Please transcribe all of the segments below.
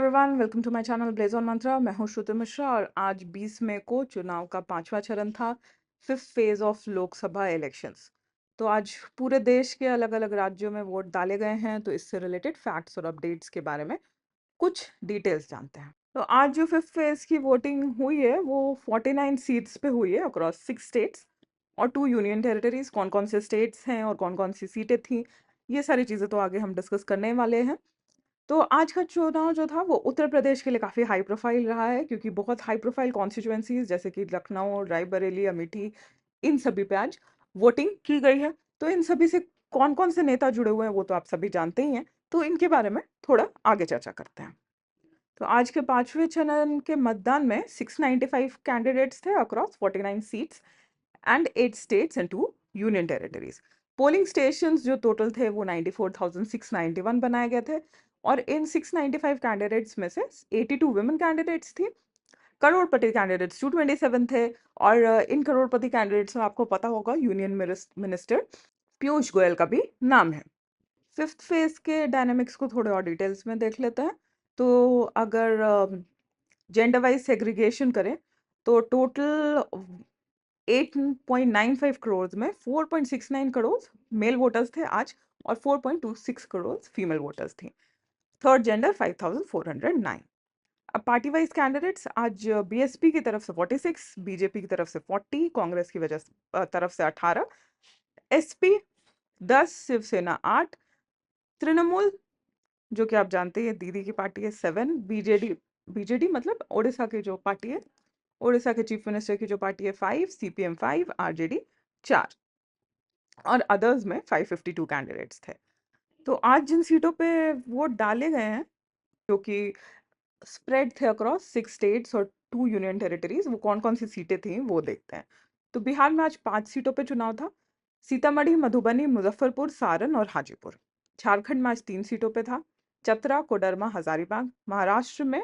Everyone, welcome to my channel Blaze on Mantra. मैं हूं श्रुति मिश्रा और आज 20 मई को चुनाव का 5वां चरण था, fifth phase of Lok Sabha elections. तो आज पूरे देश के अलग अलग राज्यों में वोट डाले गए हैं, तो इससे रिलेटेड फैक्ट्स और अपडेट्स के बारे में कुछ डिटेल्स जानते हैं। तो आज जो फिफ्थ फेज की वोटिंग हुई है वो 49 सीट्स पे हुई है अक्रॉस 6 स्टेट्स और 2 यूनियन टेरिटरीज। कौन कौन से स्टेट्स हैं और कौन कौन सी सीटें थी, ये सारी चीज़ें तो आगे हम डिस्कस करने वाले हैं। तो आज का चुनाव जो था वो उत्तर प्रदेश के लिए काफ़ी हाई प्रोफाइल रहा है, क्योंकि बहुत हाई प्रोफाइल कॉन्स्टिट्यूएंसीज जैसे कि लखनऊ, रायबरेली, अमेठी, इन सभी पे आज वोटिंग की गई है। तो इन सभी से कौन कौन से नेता जुड़े हुए हैं वो तो आप सभी जानते ही हैं, तो इनके बारे में थोड़ा आगे चर्चा करते हैं। तो आज के 5वें चरण के मतदान में 695 कैंडिडेट्स थे across 49 seats and 8 states and 2 union territories. Polling stations जो टोटल थे वो 94,691 बनाए गए थे और इन 695 कैंडिडेट्स में से 82 वुमेन कैंडिडेट्स थी। करोड़पति कैंडिडेट्स 227 थे और इन करोड़पति कैंडिडेट्स में आपको पता होगा यूनियन मिनिस्टर पीयूष गोयल का भी नाम है। फिफ्थ फेज के डायनामिक्स को थोड़े और डिटेल्स में देख लेते हैं। तो अगर जेंडर वाइज सेग्रीगेशन करें तो टोटल 8.95 करोड़ में 4.69 करोड़ मेल वोटर्स थे आज और 4.26 करोड़ फीमेल वोटर्स थी। Third gender 5,409। अब पार्टी वाइज कैंडिडेट्स आज बीएसपी की तरफ से 46, बीजेपी की तरफ से 40, कांग्रेस की तरफ से 18, एसपी 10, शिवसेना 8, तृणमूल जो कि आप जानते हैं दीदी की पार्टी है 7, बीजेडी मतलब ओडिशा की जो पार्टी है, ओडिशा के चीफ मिनिस्टर की जो पार्टी है 5, सीपीएम 5, आरजेडी 4 और अदर्स में 552 कैंडिडेट्स थे। तो आज जिन सीटों पे वोट डाले गए हैं जो कि स्प्रेड थे अक्रॉस 6 स्टेट्स और 2 यूनियन टेरिटरीज, वो कौन कौन सी सीटें थी वो देखते हैं। तो बिहार में आज 5 सीटों पे चुनाव था, सीतामढ़ी, मधुबनी, मुजफ्फरपुर, सारण और हाजीपुर। झारखंड में आज 3 सीटों पे था, चतरा, कोडरमा, हजारीबाग। महाराष्ट्र में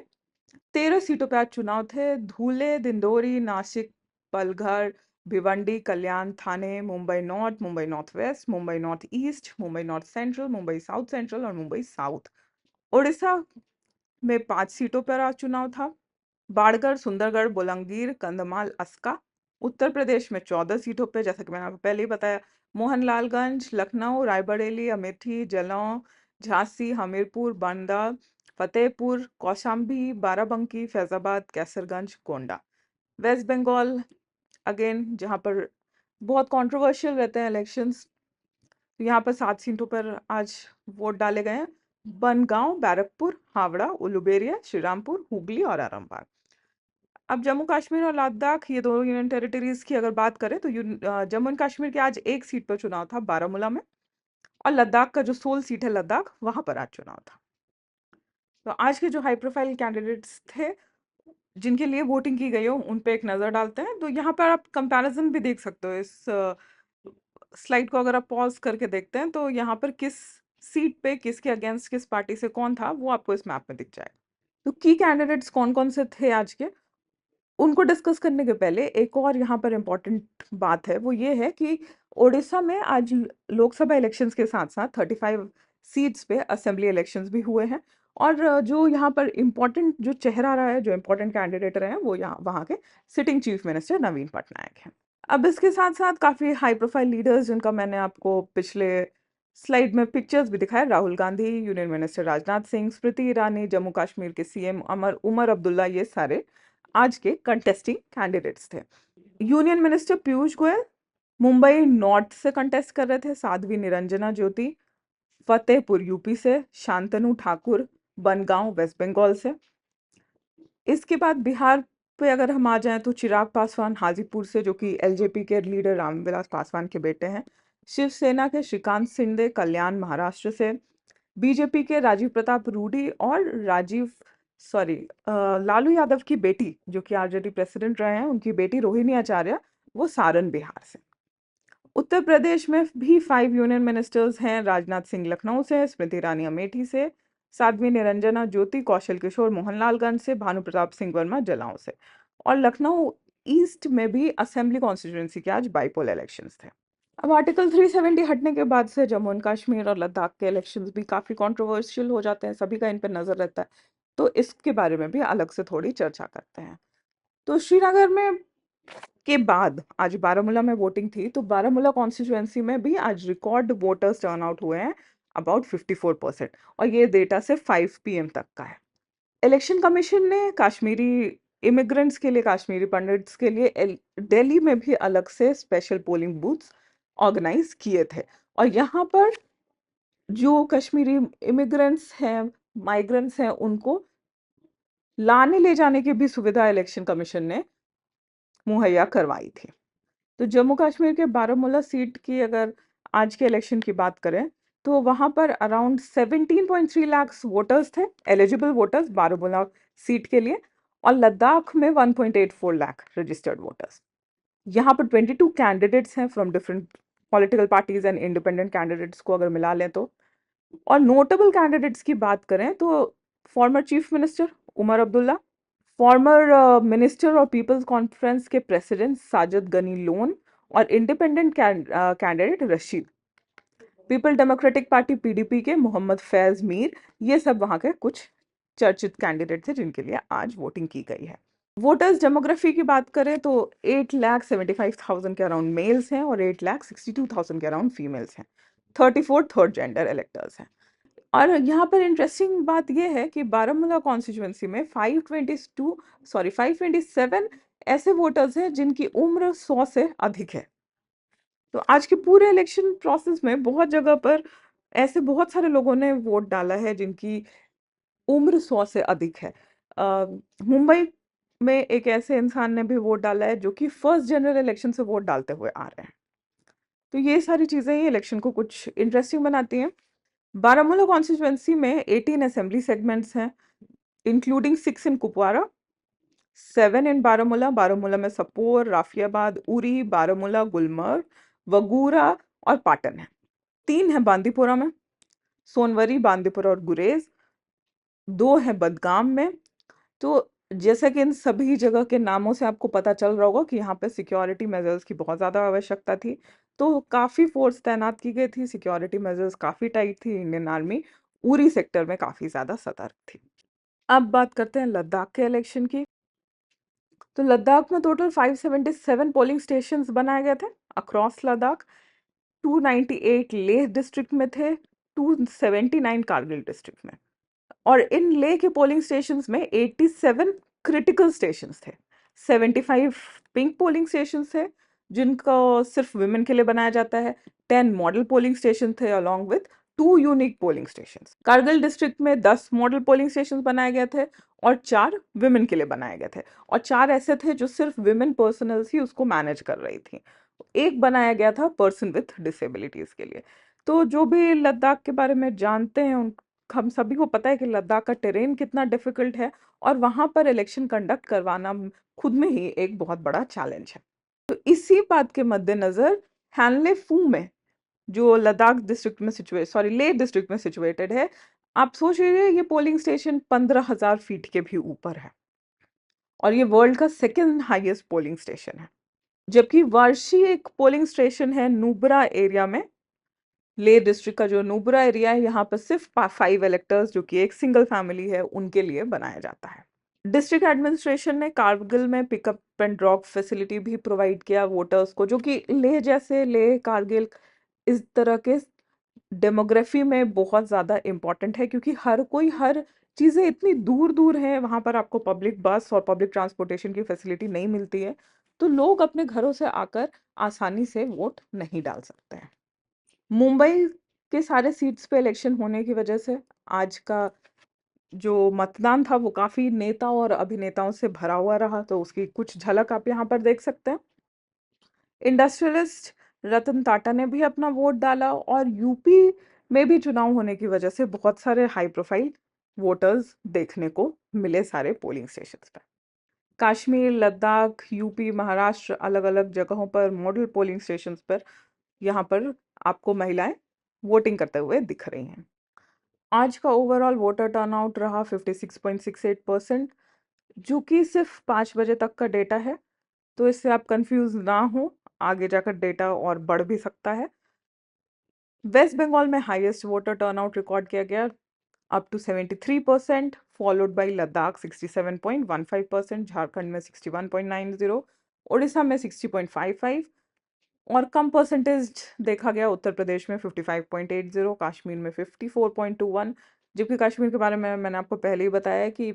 13 सीटों पे आज चुनाव थे, Dhule, Dindori, Nashik, Palghar, Bhiwandi, Kalyan, Thane, Mumbai north west, Mumbai north east, Mumbai north central, Mumbai south central और मुंबई साउथ। उड़ीसा में 5 सीटों पर आज चुनाव था, बाड़गढ़, सुंदरगढ़, बोलांगीर, कंधमाल, अस्का। उत्तर प्रदेश में 14 सीटों पे, जैसा कि मैंने आपको पहले ही बताया, मोहनलालगंज, लखनऊ, रायबरेली, अमेठी, जलौन, झांसी, हमीरपुर, बांदा, फतेहपुर, कौशाम्बी, बाराबंकी, फैजाबाद, कैसरगंज, गोंडा। वेस्ट बंगाल अगेन जहाँ पर बहुत कंट्रोवर्शियल रहते हैं इलेक्शंस, यहाँ पर 7 सीटों पर आज वोट डाले गए हैं, बनगांव, बैरकपुर, हावड़ा, उलुबेरिया, श्रीरामपुर, हुगली और आरामबाग। अब जम्मू कश्मीर और लद्दाख, ये दोनों यूनियन टेरिटरीज की अगर बात करें तो जम्मू एंड कश्मीर के आज एक सीट पर चुनाव था बारामूला में, और लद्दाख का जो 16 सीट है लद्दाख, वहां पर आज चुनाव था। तो आज के जो हाई प्रोफाइल कैंडिडेट्स थे जिनके लिए वोटिंग की गई हो उन पे एक नज़र डालते हैं। तो यहाँ पर आप कंपैरिजन भी देख सकते हो, इस स्लाइड को अगर आप पॉज करके देखते हैं तो यहाँ पर किस सीट पे किसके अगेंस्ट किस पार्टी से कौन था वो आपको इस मैप में दिख जाएगा। तो की कैंडिडेट्स कौन कौन से थे आज के, उनको डिस्कस करने के पहले एक और यहाँ पर इम्पोर्टेंट बात है, वो ये है कि ओडिशा में आज लोकसभा इलेक्शंस के साथ साथ 35 सीट्स पे असेंबली इलेक्शंस भी हुए हैं। और जो यहाँ पर इम्पोर्टेंट जो चेहरा रहा है, जो इम्पोर्टेंट कैंडिडेट रहे हैं, वो यहाँ वहाँ के सिटिंग चीफ मिनिस्टर नवीन पटनायक हैं। अब इसके साथ साथ काफ़ी हाई प्रोफाइल लीडर्स जिनका मैंने आपको पिछले स्लाइड में पिक्चर्स भी दिखाए, राहुल गांधी, यूनियन मिनिस्टर राजनाथ सिंह, स्मृति ईरानी, जम्मू कश्मीर के सीएम उमर अब्दुल्ला, ये सारे आज के कंटेस्टिंग कैंडिडेट्स थे। Union minister Piyush Goyal Mumbai north से कंटेस्ट कर रहे थे, साध्वी निरंजना ज्योति फतेहपुर यूपी से, शांतनु ठाकुर बनगांव वेस्ट बंगाल से। इसके बाद बिहार पे अगर हम आ जाएं तो चिराग पासवान हाजीपुर से, जो कि एलजेपी के लीडर रामविलास पासवान के बेटे हैं, शिवसेना के श्रीकांत शिंदे कल्याण महाराष्ट्र से, बीजेपी के राजीव प्रताप रूडी और लालू यादव की बेटी जो कि आरजेडी प्रेसिडेंट रहे हैं, उनकी बेटी रोहिणी आचार्य, वो सारण बिहार से। उत्तर प्रदेश में भी 5 यूनियन मिनिस्टर्स हैं, राजनाथ सिंह लखनऊ से, स्मृति ईरानी अमेठी से, साध्वी निरंजना ज्योति कौशल किशोर मोहनलालगंज से, भानु प्रताप सिंह वर्मा जलाओं से। और लखनऊ ईस्ट में भी असेंबली कॉन्स्टिट्यूंसी के आज बाईपोल इलेक्शंस थे। अब आर्टिकल 370 हटने के बाद से जम्मू एंड कश्मीर और लद्दाख के इलेक्शंस भी काफ़ी कंट्रोवर्शियल हो जाते हैं, सभी का इन पर नज़र रहता है। तो इसके बारे में भी अलग से थोड़ी चर्चा करते हैं। तो श्रीनगर में के बाद आज बारामूला में वोटिंग थी, तो बारामूला कॉन्स्टिट्यूएंसी में भी आज रिकॉर्ड वोटर्स टर्न आउट हुए हैं, अबाउट 54%, और ये डेटा से 5 PM तक का है। इलेक्शन कमीशन ने कश्मीरी इमिग्रेंट्स के लिए, कश्मीरी पंडिट्स के लिए दिल्ली में भी अलग से स्पेशल पोलिंग बूथ्स ऑर्गेनाइज किए थे, और यहाँ पर जो कश्मीरी इमिग्रेंट्स हैं, माइग्रेंट्स हैं, उनको लाने ले जाने की भी सुविधा इलेक्शन कमीशन ने मुहैया करवाई थी। तो जम्मू कश्मीर के बारामूला सीट की अगर आज के इलेक्शन की बात करें, तो वहां पर अराउंड 17.3 लाख वोटर्स थे, एलिजिबल वोटर्स बारामूला सीट के लिए, और लद्दाख में 1.84 लाख रजिस्टर्ड वोटर्स। यहाँ पर 22 कैंडिडेट्स हैं from different political parties and independent candidates को अगर मिला लें तो। और नोटेबल कैंडिडेट्स की बात करें तो former chief minister Omar Abdullah, former minister और पीपल्स कॉन्फ्रेंस के प्रेसिडेंट साजिद गनी लोन, और independent candidate Rashid, People Democratic Party PDP के मोहम्मद फैज मीर, ये सब वहां के कुछ चर्चित कैंडिडेट थे जिनके लिए आज वोटिंग की गई है। वोटर्स डेमोग्राफी की बात करें तो 8,75,000 के अराउंड मेल्स हैं और 8,62,000 के अराउंड फीमेल्स हैं। 34 थर्ड जेंडर इलेक्टर्स हैं। और यहाँ पर इंटरेस्टिंग बात यह है कि बारामूला कॉन्स्टिट्यूएंसी में 527 ऐसे वोटर्स हैं जिनकी उम्र 100 से अधिक है। तो आज के पूरे इलेक्शन प्रोसेस में बहुत जगह पर ऐसे बहुत सारे लोगों ने वोट डाला है जिनकी उम्र 100 से अधिक है। मुंबई में एक ऐसे इंसान ने भी वोट डाला है जो कि फर्स्ट जनरल इलेक्शन से वोट डालते हुए आ रहे हैं। तो ये सारी चीजें ही इलेक्शन को कुछ इंटरेस्टिंग बनाती हैं। बारामूला कॉन्स्टिट्यूएंसी में 18 असेंबली सेगमेंट्स हैं, इंक्लूडिंग 6 इन कुपवारा, 7 इन बारामूला, बारामूला में सपोर, राफियाबाद, उरी, बारामूला, गुलमर्ग, वगूरा और पाटन है। 3 है बांदीपुरा में, सोनवरी, बांदीपुरा और गुरेज, 2 है बदगाम में। तो जैसे कि इन सभी जगह के नामों से आपको पता चल रहा होगा कि यहाँ पे सिक्योरिटी मेजर्स की बहुत ज़्यादा आवश्यकता थी, तो काफ़ी फोर्स तैनात की गई थी, सिक्योरिटी मेजर्स काफ़ी टाइट थी, इंडियन आर्मी उरी सेक्टर में काफ़ी ज़्यादा सतर्क थी। अब बात करते हैं लद्दाख के इलेक्शन की। तो लद्दाख में टोटल 577 पोलिंग स्टेशंस बनाए गए थे अक्रॉस लद्दाख। 298 लेह डिस्ट्रिक्ट में थे, 279 कारगिल डिस्ट्रिक्ट में। और इन लेह के पोलिंग स्टेशंस में 87 क्रिटिकल स्टेशंस थे, 75 पिंक पोलिंग स्टेशंस थे जिनको सिर्फ विमेन के लिए बनाया जाता है, 10 मॉडल पोलिंग स्टेशन थे along with 2 unique polling stations. Kargil district में 10 मॉडल पोलिंग स्टेशंस बनाए गए थे और 4 विमेन के लिए बनाए गए थे, और 4 ऐसे थे जो सिर्फ विमेन पर्सनल्स ही उसको मैनेज कर रही थी। एक बनाया गया था पर्सन विथ डिसेबिलिटीज के लिए। तो जो भी लद्दाख के बारे में जानते हैं हम सभी को पता है कि लद्दाख का टेरेन कितना डिफिकल्ट है, और वहां पर इलेक्शन कंडक्ट करवाना खुद में ही एक बहुत बड़ा चैलेंज है। तो इसी बात के मद्देनजर हैनले फू में, जो लद्दाख डिस्ट्रिक्ट में लेह डिस्ट्रिक्ट में सिचुएटेड है, आप सोच लीजिए ये पोलिंग स्टेशन 15,000 फीट के भी ऊपर है, और ये वर्ल्ड का सेकेंड हाईएस्ट पोलिंग स्टेशन है। जबकि वार्शी एक पोलिंग स्टेशन है नुब्रा एरिया में, ले डिस्ट्रिक्ट का जो नुब्रा एरिया है, यहाँ पर सिर्फ 5 इलेक्टर्स जो कि एक सिंगल फैमिली है उनके लिए बनाया जाता है। डिस्ट्रिक्ट एडमिनिस्ट्रेशन ने कारगिल में पिकअप एंड ड्रॉप फैसिलिटी भी प्रोवाइड किया वोटर्स को, जो कि लेह जैसे, लेह कारगिल इस तरह के डेमोग्राफी में बहुत ज़्यादा इम्पॉर्टेंट है, क्योंकि हर कोई हर चीज़ें इतनी दूर दूर हैं, वहाँ पर आपको पब्लिक बस और पब्लिक ट्रांसपोर्टेशन की फैसिलिटी नहीं मिलती है, तो लोग अपने घरों से आकर आसानी से वोट नहीं डाल सकते हैं। मुंबई के सारे सीट्स पे इलेक्शन होने की वजह से आज का जो मतदान था वो काफी नेता और अभिनेताओं से भरा हुआ रहा, तो उसकी कुछ झलक आप यहाँ पर देख सकते हैं। इंडस्ट्रियलिस्ट रतन टाटा ने भी अपना वोट डाला, और यूपी में भी चुनाव होने की वजह से बहुत सारे हाई प्रोफाइल वोटर्स देखने को मिले सारे पोलिंग स्टेशंस पर। कश्मीर, लद्दाख, यूपी, महाराष्ट्र, अलग अलग जगहों पर मॉडल पोलिंग स्टेशंस पर यहाँ पर आपको महिलाएं वोटिंग करते हुए दिख रही हैं। आज का ओवरऑल वोटर टर्नआउट रहा 56.68%, जो कि सिर्फ 5 बजे तक का डेटा है, तो इससे आप कंफ्यूज ना हो, आगे जाकर डेटा और बढ़ भी सकता है। वेस्ट बंगाल में हाईएस्ट वोटर टर्नआउट रिकॉर्ड किया गया, up to 73%, followed by Ladakh 67.15%, Jharkhand में 61.90, उड़ीसा में 60.55, और कम परसेंटेज देखा गया उत्तर प्रदेश में 55.80, कश्मीर में 54.21। जबकि कश्मीर के बारे में मैंने आपको पहले ही बताया कि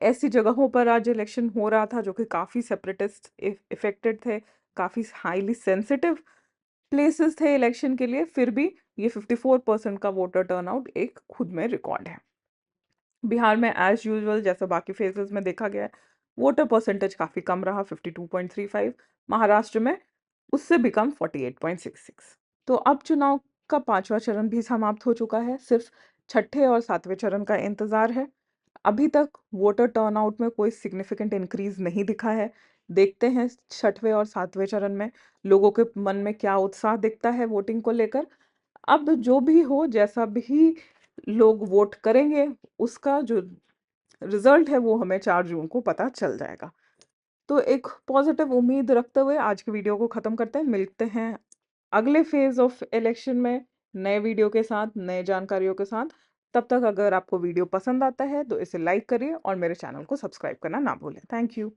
ऐसी जगहों पर आज इलेक्शन हो रहा था जो कि काफ़ी सेपरेटिस्ट इफेक्टेड थे, काफ़ी हाईली सेंसिटिव प्लेसेस थे इलेक्शन के लिए, फिर भी ये 54% का वोटर टर्नआउट एक खुद में रिकॉर्ड है। बिहार में एज यूजुअल जैसा बाकी फेजेस में देखा गया है, वोटर परसेंटेज काफ़ी कम रहा, 52.35। महाराष्ट्र में उससे भी कम, 48.66। तो अब चुनाव का 5वां चरण भी समाप्त हो चुका है, सिर्फ छठे और 7वें चरण का इंतजार है। अभी तक वोटर टर्नआउट में कोई सिग्निफिकेंट इंक्रीज नहीं दिखा है। देखते हैं छठवें और 7वें चरण में लोगों के मन में क्या उत्साह दिखता है वोटिंग को लेकर। अब जो भी हो, जैसा भी लोग वोट करेंगे, उसका जो रिजल्ट है वो हमें 4 जून को पता चल जाएगा। तो एक पॉजिटिव उम्मीद रखते हुए आज की वीडियो को ख़त्म करते हैं। मिलते हैं अगले फेज ऑफ इलेक्शन में नए वीडियो के साथ, नए जानकारियों के साथ। तब तक अगर आपको वीडियो पसंद आता है तो इसे लाइक करिए और मेरे चैनल को सब्सक्राइब करना ना भूलें। Thank you.